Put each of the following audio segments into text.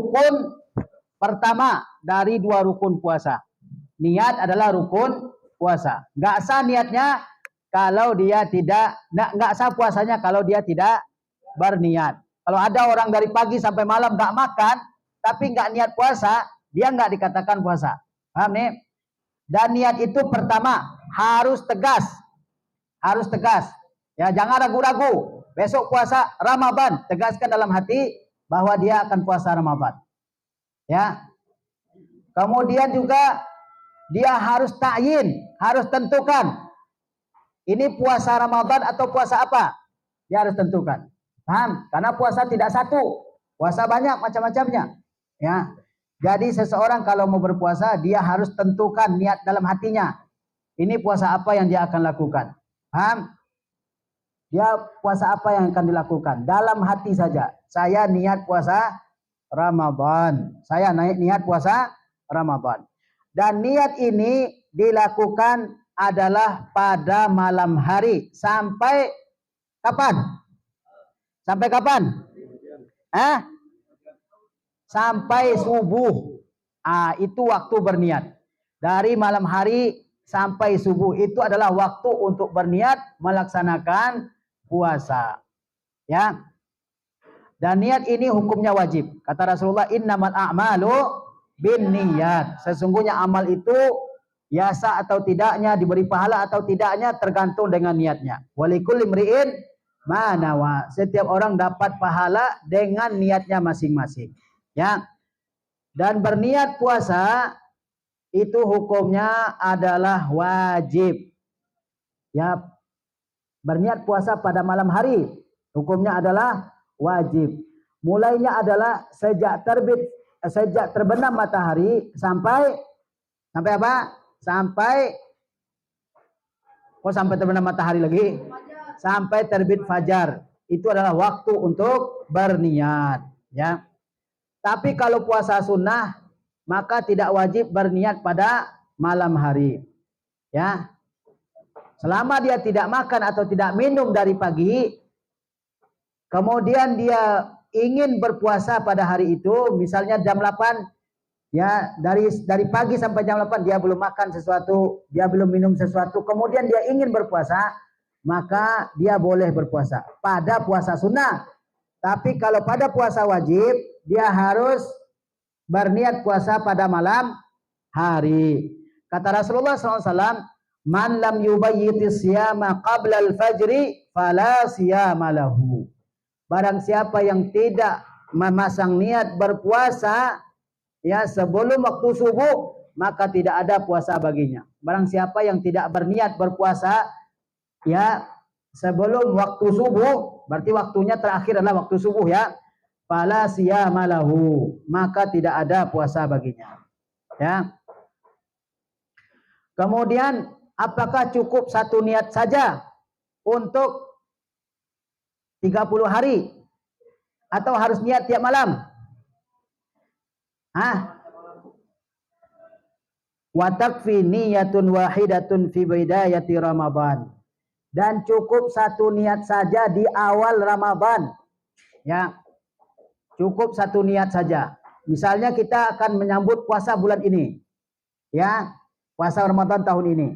rukun pertama dari 2 rukun puasa. Niat adalah rukun puasa. Nggak sah niatnya kalau dia tidak, nggak sah puasanya kalau dia tidak berniat. Kalau ada orang dari pagi sampai malam nggak makan, tapi nggak niat puasa, dia nggak dikatakan puasa. Paham nih? Dan niat itu pertama harus tegas, harus tegas. Ya, jangan ragu-ragu. Besok puasa Ramadan, tegaskan dalam hati bahwa dia akan puasa Ramadan. Ya. Kemudian juga dia harus ta'yin, harus tentukan. Ini puasa Ramadan atau puasa apa? Dia harus tentukan. Paham? Karena puasa tidak satu. Puasa banyak macam-macamnya. Ya. Jadi seseorang kalau mau berpuasa, dia harus tentukan niat dalam hatinya. Ini puasa apa yang dia akan lakukan. Paham? Dia puasa apa yang akan dilakukan. Dalam hati saja. Saya niat puasa Ramadan. Saya niat puasa Ramadan. Dan niat ini dilakukan adalah pada malam hari. Sampai kapan? Sampai kapan? Sampai subuh. Itu waktu berniat. Dari malam hari sampai subuh. Itu adalah waktu untuk berniat melaksanakan puasa. Ya. Dan niat ini hukumnya wajib. Kata Rasulullah, innamal a'malu bin niat. Sesungguhnya amal itu ya sah atau tidaknya, diberi pahala atau tidaknya tergantung dengan niatnya. Walikulli imri'in ma nawa. Setiap orang dapat pahala dengan niatnya masing-masing. Ya. Dan berniat puasa itu hukumnya adalah wajib. Ya. Berniat puasa pada malam hari hukumnya adalah wajib. Mulainya adalah sejak terbenam matahari sampai apa? Sampai terbenam matahari lagi? Sampai terbit fajar. Itu adalah waktu untuk berniat, ya. Tapi kalau puasa sunnah maka tidak wajib berniat pada malam hari. Ya. Selama dia tidak makan atau tidak minum dari pagi, kemudian dia ingin berpuasa pada hari itu, misalnya jam 8, ya, dari pagi sampai jam 8 dia belum makan sesuatu, dia belum minum sesuatu, kemudian dia ingin berpuasa, maka dia boleh berpuasa pada puasa sunnah. Tapi kalau pada puasa wajib, dia harus berniat puasa pada malam hari. Kata Rasulullah SAW, man lam yubayyiti siyama qabla al-fajri fala siyama lahu. Barang siapa yang tidak memasang niat berpuasa ya sebelum waktu subuh, maka tidak ada puasa baginya. Barang siapa yang tidak berniat berpuasa ya sebelum waktu subuh, berarti waktunya terakhir adalah waktu subuh ya, fala siyama lahu, maka tidak ada puasa baginya. Ya. Kemudian apakah cukup satu niat saja untuk 30 hari? Atau harus niat tiap malam? Wa takfi niyatun wahidatun fi bidayati Ramadan. Dan cukup satu niat saja di awal Ramadan. Ya. Cukup satu niat saja. Misalnya kita akan menyambut puasa bulan ini. Ya. Puasa Ramadan tahun ini.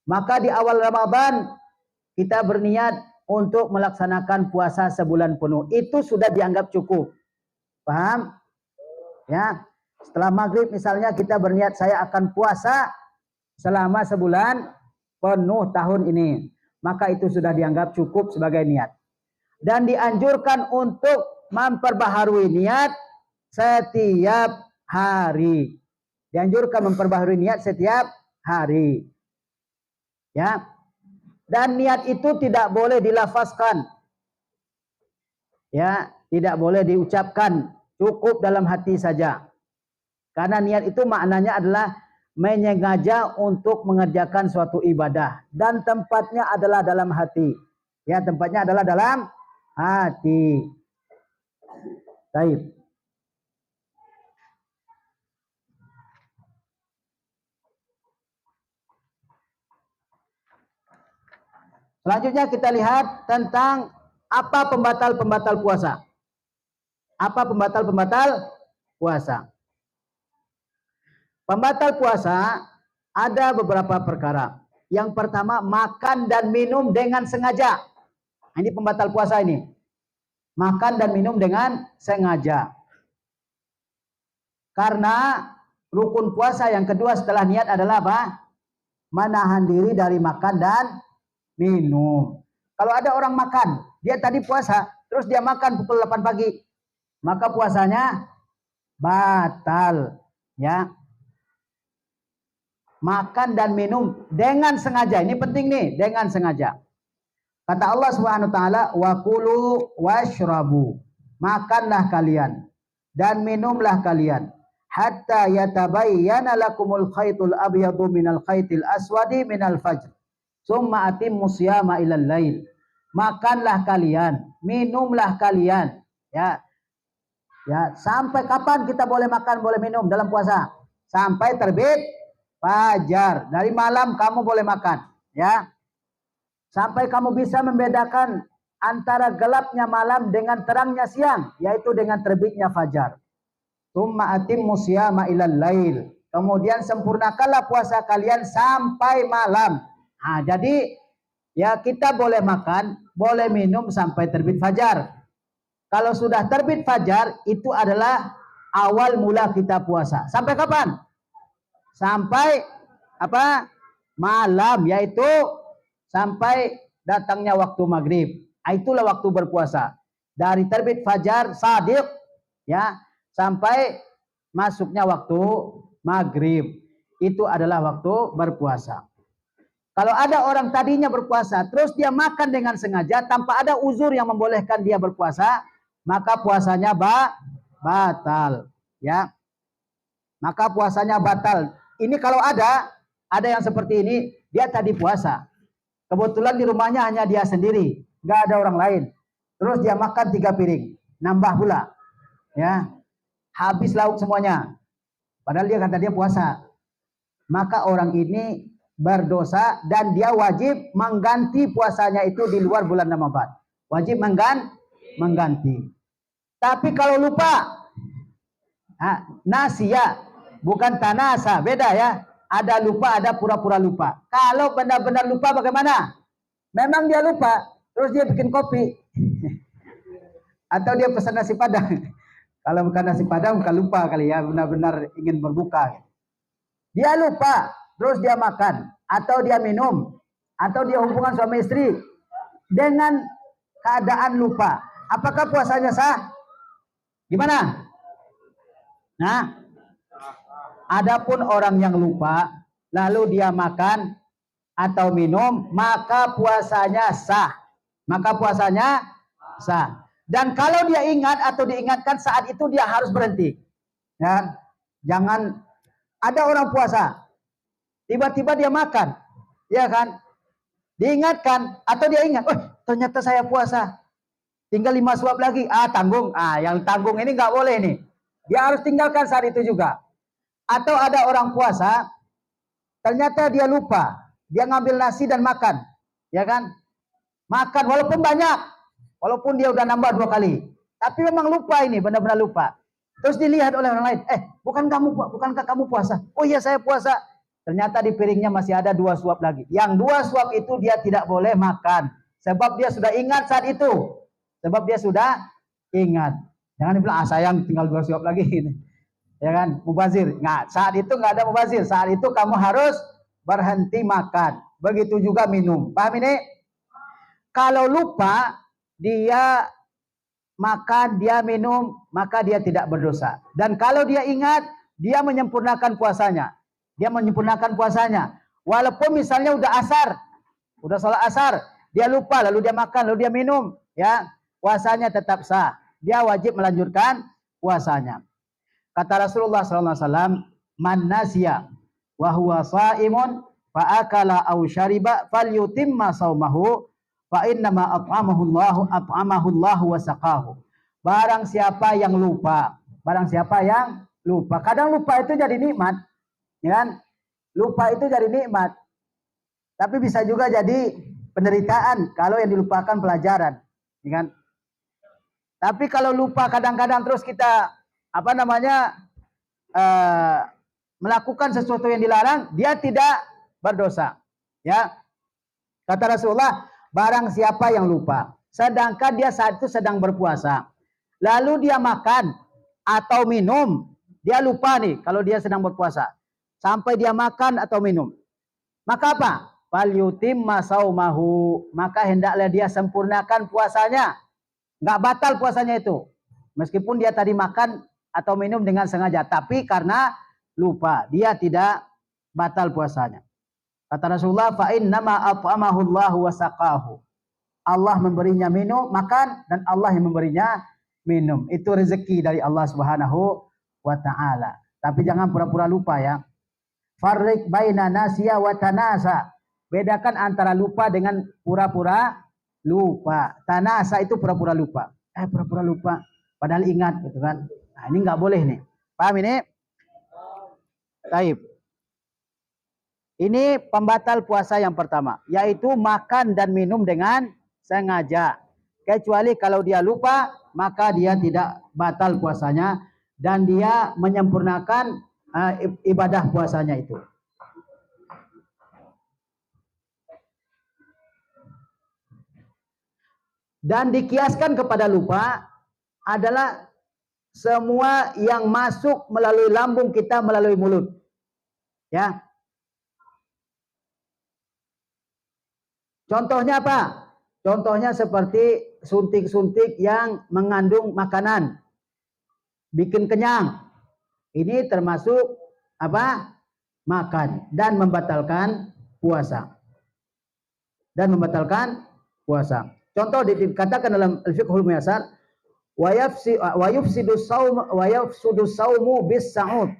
Maka di awal Ramadan kita berniat untuk melaksanakan puasa sebulan penuh. Itu sudah dianggap cukup. Paham? Ya. Setelah maghrib misalnya kita berniat saya akan puasa selama sebulan penuh tahun ini. Maka itu sudah dianggap cukup sebagai niat. Dan dianjurkan untuk memperbaharui niat setiap hari. Dianjurkan memperbaharui niat setiap hari. Ya. Dan niat itu tidak boleh dilafazkan. Ya, tidak boleh diucapkan, cukup dalam hati saja. Karena niat itu maknanya adalah menyengaja untuk mengerjakan suatu ibadah dan tempatnya adalah dalam hati. Ya, tempatnya adalah dalam hati. Baik. Selanjutnya kita lihat tentang apa pembatal-pembatal puasa. Apa pembatal-pembatal puasa. Pembatal puasa ada beberapa perkara. Yang pertama, makan dan minum dengan sengaja. Ini pembatal puasa ini. Makan dan minum dengan sengaja. Karena rukun puasa yang kedua setelah niat adalah apa? Menahan diri dari makan dan minum. Kalau ada orang makan, dia tadi puasa, terus dia makan pukul 8 pagi, maka puasanya batal. Ya. Makan dan minum dengan sengaja. Ini penting nih, dengan sengaja. Kata Allah Subhanahu wa taala, "Wa kulu washrabu." Makanlah kalian dan minumlah kalian hatta yatabayyana lakumul khaytul abyadu minal khaytil aswadi minal fajr. Summa atimmu siyama ilal lail. Makanlah kalian, minumlah kalian, ya. Ya, sampai kapan kita boleh makan, boleh minum dalam puasa? Sampai terbit fajar. Dari malam kamu boleh makan, ya. Sampai kamu bisa membedakan antara gelapnya malam dengan terangnya siang, yaitu dengan terbitnya fajar. Tsumma atimmu siyama ilal lail. Kemudian sempurnakanlah puasa kalian sampai malam. Nah, jadi ya kita boleh makan, boleh minum sampai terbit fajar. Kalau sudah terbit fajar, itu adalah awal mula kita puasa. Sampai kapan? Sampai apa? Malam, yaitu sampai datangnya waktu maghrib. Itulah waktu berpuasa. Dari terbit fajar shadiq, ya, sampai masuknya waktu maghrib. Itu adalah waktu berpuasa. Kalau ada orang tadinya berpuasa, terus dia makan dengan sengaja tanpa ada uzur yang membolehkan dia berpuasa, maka puasanya batal, ya. Maka puasanya batal. Ini kalau ada yang seperti ini, dia tadi puasa. Kebetulan di rumahnya hanya dia sendiri, nggak ada orang lain. Terus dia makan 3 piring, nambah pula, ya. Habis lauk semuanya. Padahal dia kata dia puasa. Maka orang ini berdosa dan dia wajib mengganti puasanya itu di luar bulan Ramadan. Wajib mengganti. Tapi kalau lupa, nasiya, bukan tanasa, beda ya. Ada lupa, ada pura-pura lupa. Kalau benar-benar lupa bagaimana? Memang dia lupa, terus dia bikin kopi. Atau dia pesan nasi padang. Kalau bukan nasi padang, bukan lupa kali ya, benar-benar ingin berbuka. Dia lupa, terus dia makan, atau dia minum, atau dia hubungan suami istri dengan keadaan lupa. Apakah puasanya sah? Gimana? Nah, adapun orang yang lupa, lalu dia makan atau minum, maka puasanya sah. Maka puasanya sah. Dan kalau dia ingat atau diingatkan saat itu, dia harus berhenti. Ya, jangan ada orang puasa, tiba-tiba dia makan, ya kan? Diingatkan atau dia ingat, oh ternyata saya puasa, tinggal 5 suap lagi, tanggung, yang tanggung ini nggak boleh nih, dia harus tinggalkan saat itu juga. Atau ada orang puasa, ternyata dia lupa, dia ngambil nasi dan makan, ya kan? Makan walaupun banyak, walaupun dia udah nambah 2 kali, tapi memang lupa ini, benar-benar lupa. Terus dilihat oleh orang lain, bukankah kamu puasa? Oh iya saya puasa. Ternyata di piringnya masih ada 2 suap lagi. Yang 2 suap itu dia tidak boleh makan. Sebab dia sudah ingat saat itu. Sebab dia sudah ingat. Jangan dibilang, sayang tinggal 2 suap lagi. Ya kan, mubazir. Nggak, saat itu nggak ada mubazir. Saat itu kamu harus berhenti makan. Begitu juga minum. Paham ini? Kalau lupa, dia makan, dia minum, maka dia tidak berdosa. Dan kalau dia ingat, dia menyempurnakan puasanya. Dia menyempurnakan puasanya. Walaupun misalnya udah asar, udah sholat asar, dia lupa, lalu dia makan, lalu dia minum, ya, puasanya tetap sah. Dia wajib melanjutkan puasanya. Kata Rasulullah SAW, man nasiya wa huwa shaimun fa akala aw syariba falyutimma saumahu fa innama at'amahu Allah wa saqahu. Barang siapa yang lupa, kadang lupa itu jadi nikmat, ya kan? Lupa itu jadi nikmat. Tapi bisa juga jadi penderitaan kalau yang dilupakan pelajaran, ya kan? Tapi kalau lupa kadang-kadang terus kita apa namanya melakukan sesuatu yang dilarang, dia tidak berdosa. Ya, kata Rasulullah, barang siapa yang lupa, sedangkan dia saat itu sedang berpuasa, lalu dia makan atau minum, dia lupa nih kalau dia sedang berpuasa, sampai dia makan atau minum, maka apa? Fal yutimma saumahu, maka hendaklah dia sempurnakan puasanya, nggak batal puasanya itu, meskipun dia tadi makan atau minum dengan sengaja, tapi karena lupa, dia tidak batal puasanya. Kata Rasulullah, fa innama at'amahu Allah wa saqahu. Allah memberinya minum, makan, dan Allah yang memberinya minum. Itu rezeki dari Allah Subhanahu wa taala. Tapi jangan pura-pura lupa ya. Farriq baina nasiya wa tanasa. Bedakan antara lupa dengan pura-pura lupa. Tanasa itu pura-pura lupa. Pura-pura lupa padahal ingat gitu kan. Nah, ini nggak boleh nih. Paham ini? Taib. Ini pembatal puasa yang pertama, yaitu makan dan minum dengan sengaja. Kecuali kalau dia lupa, maka dia tidak batal puasanya dan dia menyempurnakan ibadah puasanya itu. Dan dikiaskan kepada lupa adalah semua yang masuk melalui lambung kita melalui mulut. Ya. Contohnya apa? Contohnya seperti suntik-suntik yang mengandung makanan, bikin kenyang. Ini termasuk apa? Makan dan membatalkan puasa. Dan membatalkan puasa. Contoh dikatakan dalam Al-Fiqhul Muyassar, wa yufsidu saumu bis sa'ud.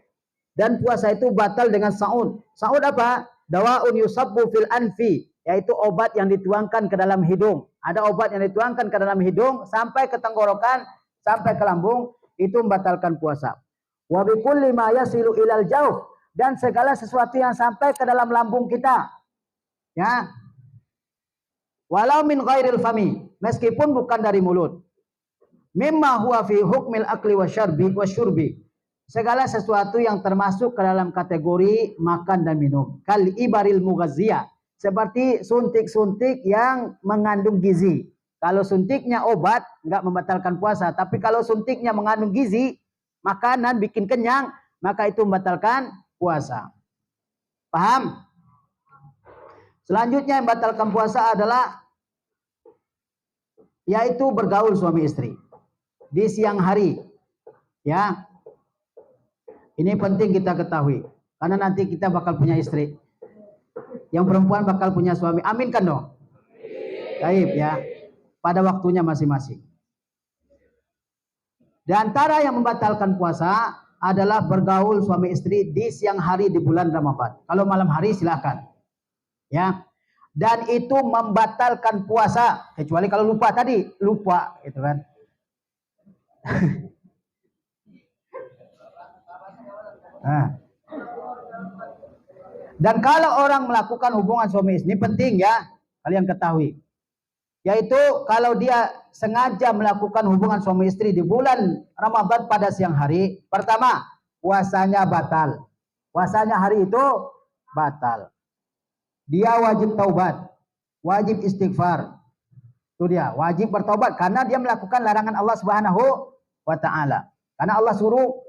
Dan puasa itu batal dengan sa'ud. Sa'ud apa? Dawaun yusabbu fil anfi, yaitu obat yang dituangkan ke dalam hidung. Ada obat yang dituangkan ke dalam hidung sampai ke tenggorokan, sampai ke lambung, itu membatalkan puasa. Wa bikulli ma yasilu ilal jauh, dan segala sesuatu yang sampai ke dalam lambung kita. Ya. Walau min ghairil fami, meskipun bukan dari mulut. Mimma huwa fi hukmil akli wa syurbi. Segala sesuatu yang termasuk ke dalam kategori makan dan minum. Kal ibaril mughaziyah, seperti suntik-suntik yang mengandung gizi. Kalau suntiknya obat, nggak membatalkan puasa. Tapi kalau suntiknya mengandung gizi, makanan bikin kenyang, maka itu membatalkan puasa. Paham? Selanjutnya yang membatalkan puasa adalah yaitu bergaul suami istri di siang hari. Ya. Ini penting kita ketahui, karena nanti kita bakal punya istri. Yang perempuan bakal punya suami. Aminkan dong. Baik ya. Pada waktunya masing-masing. Di antara yang membatalkan puasa adalah bergaul suami istri di siang hari di bulan Ramadan. Kalau malam hari silakan. Ya. Dan itu membatalkan puasa, kecuali kalau lupa tadi, lupa gitu kan. Nah. Dan kalau orang melakukan hubungan suami istri, ini penting ya, kalian ketahui. Yaitu kalau dia sengaja melakukan hubungan suami istri di bulan Ramadan pada siang hari, pertama, puasanya batal. Puasanya hari itu batal. Dia wajib taubat, wajib istighfar. Itu dia, wajib bertaubat karena dia melakukan larangan Allah Subhanahu wa taala. Karena Allah suruh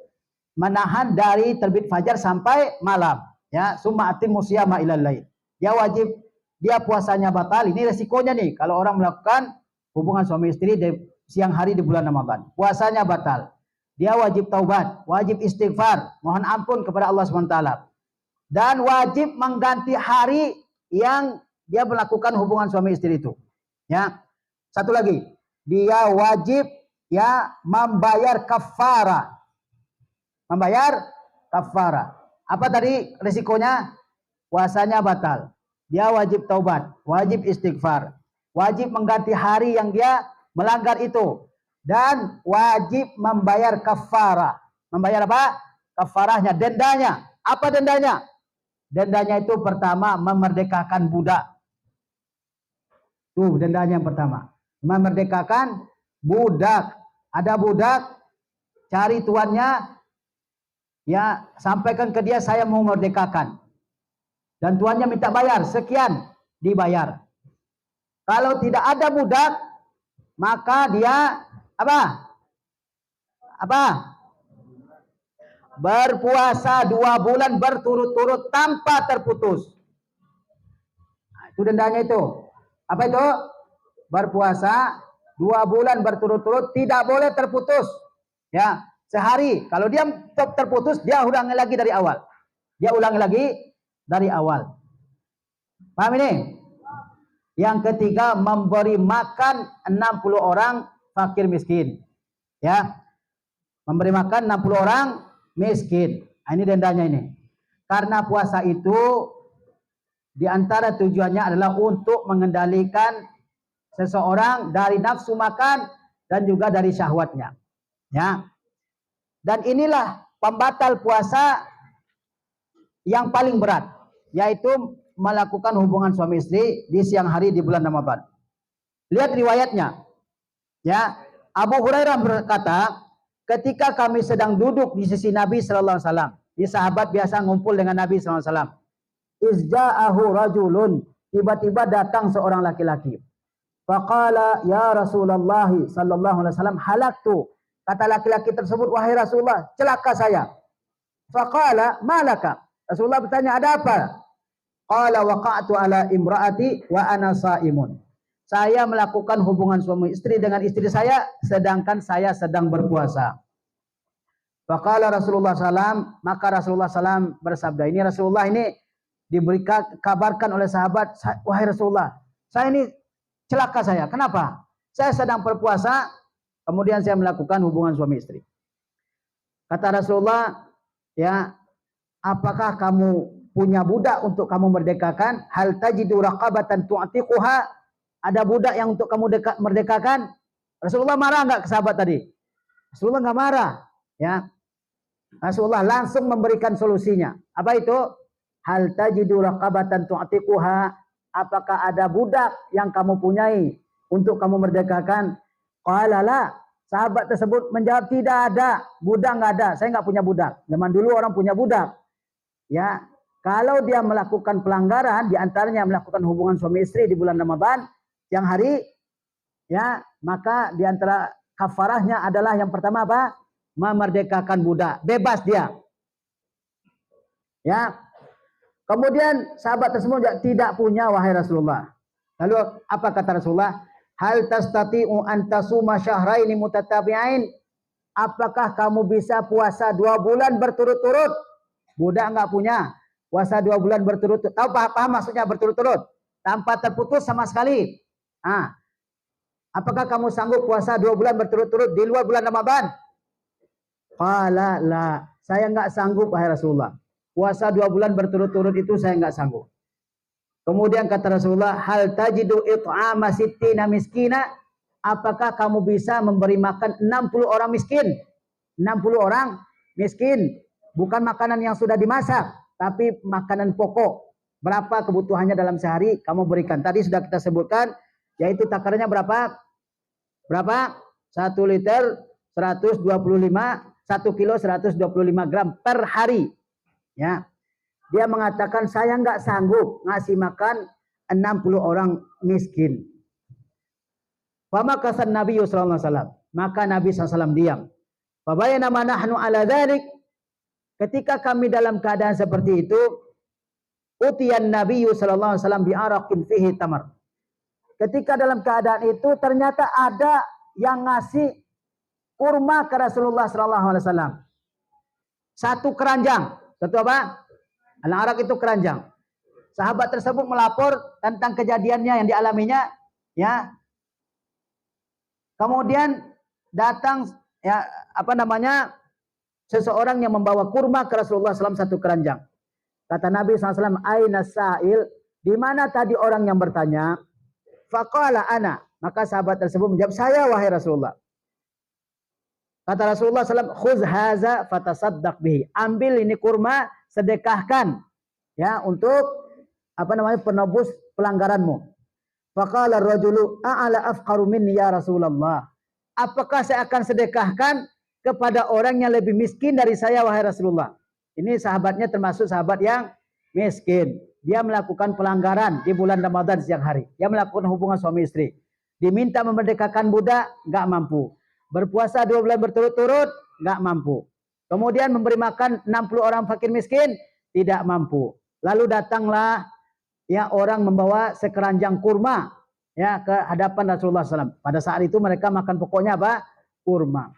menahan dari terbit fajar sampai malam. Ya, summa atimmu siyama ilal lail. Dia wajib, dia puasanya batal. Ini resikonya nih kalau orang melakukan hubungan suami istri di siang hari di bulan Ramadan. Puasanya batal. Dia wajib taubat, wajib istighfar, mohon ampun kepada Allah SWT. Dan wajib mengganti hari yang dia melakukan hubungan suami istri itu. Ya. Satu lagi, dia wajib ya membayar kafara. Membayar kafara. Apa tadi resikonya? Puasanya batal. Dia wajib taubat, wajib istighfar, wajib mengganti hari yang dia melanggar itu, dan wajib membayar kafara. Membayar apa? Kafarahnya, dendanya. Apa dendanya? Dendanya itu pertama memerdekakan budak. Tuh dendanya yang pertama. Memerdekakan budak. Ada budak cari tuannya, ya sampaikan ke dia saya mau merdekakan. Dan tuannya minta bayar sekian, dibayar. Kalau tidak ada budak, maka dia apa? Apa? Berpuasa 2 bulan berturut-turut tanpa terputus. Nah, itu dendanya itu. Apa itu? Berpuasa 2 bulan berturut-turut, tidak boleh terputus. Ya, sehari. Kalau dia terputus, dia ulangi lagi dari awal. Dia ulangi lagi dari awal. Paham ini? Yang ketiga, memberi makan 60 orang fakir miskin. Ya. Memberi makan 60 orang miskin. Nah, ini dendanya ini. Karena puasa itu di antara tujuannya adalah untuk mengendalikan seseorang dari nafsu makan dan juga dari syahwatnya. Ya. Dan inilah pembatal puasa yang paling berat, yaitu melakukan hubungan suami istri di siang hari di bulan Ramadan. Lihat riwayatnya. Ya, Abu Hurairah berkata, ketika kami sedang duduk di sisi Nabi sallallahu alaihi wasallam, di sahabat biasa ngumpul dengan Nabi sallallahu alaihi wasallam. Izja'ahu rajulun, tiba-tiba datang seorang laki-laki. Faqala ya Rasulullah sallallahu alaihi wasallam, halaktu. Kata laki-laki tersebut, wahai Rasulullah, celaka saya. Faqala malaka. Rasulullah bertanya, ada apa? Qala waqa'tu ala imraati wa ana shaimun. Saya melakukan hubungan suami istri dengan istri saya sedangkan saya sedang berpuasa. Faqala Rasulullah SAW, maka Rasulullah SAW bersabda, ini Rasulullah ini diberikan kabarkan oleh sahabat, wahai Rasulullah, saya ini celaka saya. Kenapa? Saya sedang berpuasa, kemudian saya melakukan hubungan suami istri. Kata Rasulullah, ya, apakah kamu punya budak untuk kamu merdekakan? Hal tajidu raqabatan tu'tiquha? Ada budak yang untuk kamu merdekakan? Rasulullah marah enggak ke sahabat tadi? Rasulullah enggak marah, ya. Rasulullah langsung memberikan solusinya. Apa itu? Hal tajidu raqabatan tu'tiquha? Apakah ada budak yang kamu punyai untuk kamu merdekakan? Qala la. Sahabat tersebut menjawab, tidak ada, budak enggak ada, saya enggak punya budak. Zaman dulu orang punya budak. Ya, kalau dia melakukan pelanggaran, diantaranya melakukan hubungan suami istri di bulan Ramadan, yang hari, ya, maka diantara kafarahnya adalah yang pertama apa? Memerdekakan budak, bebas dia. Ya. Kemudian sahabat tersebut tidak punya, wahai Rasulullah. Lalu apa kata Rasulullah? Hal tastati'u an tasuma syahraini mutatabi'ain? Apakah kamu bisa puasa 2 bulan berturut-turut? Budak enggak punya. Puasa 2 bulan berturut-turut. Tahu paham maksudnya berturut-turut? Tanpa terputus sama sekali. Ah. Apakah kamu sanggup puasa 2 bulan berturut-turut di luar bulan Ramadan? Qala la. Saya enggak sanggup, wahai Rasulullah. Puasa 2 bulan berturut-turut itu saya enggak sanggup. Kemudian kata Rasulullah, hal tajidu it'ama sittina miskina? Apakah kamu bisa memberi makan 60 orang miskin? 60 orang miskin. Bukan makanan yang sudah dimasak, tapi makanan pokok. Berapa kebutuhannya dalam sehari kamu berikan. Tadi sudah kita sebutkan, yaitu takarannya berapa? Berapa? 1 liter 125, 1 kilo 125 gram per hari. Ya. Dia mengatakan, saya enggak sanggup ngasih makan 60 orang miskin. Famakasan Nabi sallallahu alaihi wasallam. Maka Nabi SAW diam. Fabayana ma nahnu ala dzalik. Ketika kami dalam keadaan seperti itu, utiyan Nabi sallallahu alaihi wasallam bi'araqin fihi tamar. Ketika dalam keadaan itu ternyata ada yang ngasih kurma ke Rasulullah sallallahu alaihi wasallam. 1 keranjang. Satu apa? Al-arak itu keranjang. Sahabat tersebut melapor tentang kejadiannya yang dialaminya, ya. Kemudian datang, ya, apa namanya, seseorang yang membawa kurma ke Rasulullah SAW 1 keranjang. Kata Nabi SAW, aina sa'il? Di mana tadi orang yang bertanya? Faqala ana. Maka sahabat tersebut menjawab, saya wahai Rasulullah. Kata Rasulullah SAW, khuz haza fatasaddaq bihi. Ambil ini kurma, sedekahkan, ya, untuk apa namanya, penebus pelanggaranmu. Faqala ar-rajulu a'ala afqaru minni ya Rasulullah. Apakah saya akan sedekahkan kepada orang yang lebih miskin dari saya wahai Rasulullah. Ini sahabatnya termasuk sahabat yang miskin. Dia melakukan pelanggaran di bulan Ramadan siang hari. Dia melakukan hubungan suami istri. Diminta memerdekakan budak, nggak mampu. Berpuasa 2 bulan berturut-turut, nggak mampu. Kemudian memberi makan 60 orang fakir miskin, tidak mampu. Lalu datanglah ya orang membawa sekeranjang kurma ya ke hadapan Rasulullah SAW. Pada saat itu mereka makan pokoknya apa? Kurma.